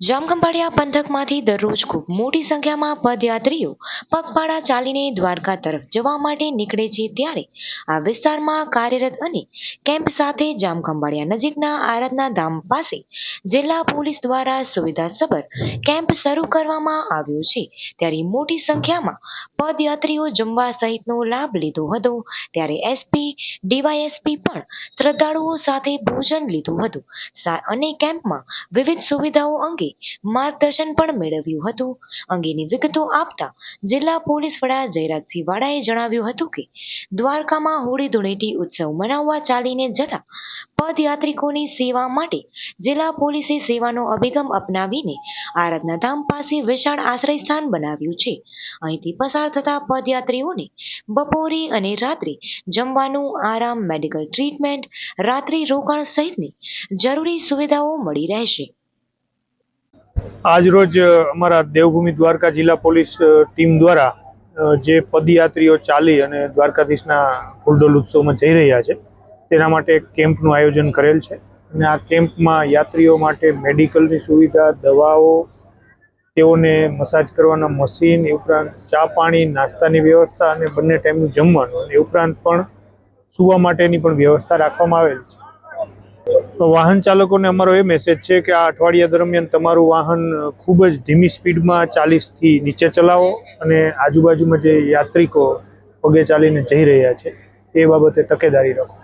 જામખંભાળિયા પંથકમાંથી દરરોજ ખૂબ મોટી સંખ્યામાં પદયાત્રીઓ પગપાળા ચાલીને દ્વારકા તરફ જવા માટે નીકળે છે ત્યારે આ વિસ્તારમાં કાર્યરત અને કેમ્પ સાથે જામખંભાળિયા નજીકના આરાધના ધામ પાસે જિલ્લા પોલીસ દ્વારા સુવિધાસભર કેમ્પ શરૂ કરવામાં આવ્યો છે ત્યારે મોટી સંખ્યામાં પદયાત્રીઓ જમવા સહિતનો લાભ લીધો હતો ત્યારે એસપી ડીવાયએસપી પણ શ્રદ્ધાળુઓ સાથે ભોજન લીધું હતું અને કેમ્પમાં વિવિધ સુવિધાઓ અંગે માર્ગદર્શન પણ મેળવ્યું હતું અંગેની વિગતો આપતા જિલ્લા પોલીસ વડા જયરાજસિંહ વાળાએ જણાવ્યું હતું કે દ્વારકામાં હોળી ધૂળેટી ઉત્સવ મનાવવા ચાલીને જતા પદયાત્રિકોની સેવા માટે જિલ્લા પોલીસે સેવાનો અભિગમ અપનાવીને આરાધના ધામ પાસે વિશાળ આશ્રય સ્થાન બનાવ્યું છે અહીંથી પસાર થતા પદયાત્રીઓને બપોરે અને રાત્રે જમવાનું આરામ મેડિકલ ટ્રીટમેન્ટ રાત્રિ રોકાણ સહિતની જરૂરી સુવિધાઓ મળી રહેશે। आज रोज अमरा देवभूमि द्वारका जिला पोलीस टीम द्वारा जे पदयात्रीओ चाली अने द्वारकाधीशना फूलडोल उत्सव में जई रह्या छे तेना माटे केम्पनुं आयोजन करेल छे अने आ केम्पमां यात्रीओ माटे मेडिकलनी सुविधा, दवाओ, तेओने मसाज करवाना मशीन, ए उपरांत चा पाणी नाસ્તાની व्यवस्था अने बंने टाइमनुं जमवानुं ए उपरांत पण सुवा माटेनी पण व्यवस्था राखवामां आवेल छे। तो वाहन चालकों ने अमारो ए मेसेज है कि आ अठवाडिया दरमियान तमारू वाहन खूब ज धीमी स्पीड में 40 थी नीचे चलावो अने आजुबाजु में जे यात्रिको पगे चालीने जई रह्या छे ए बाबते तकेदारी राखो।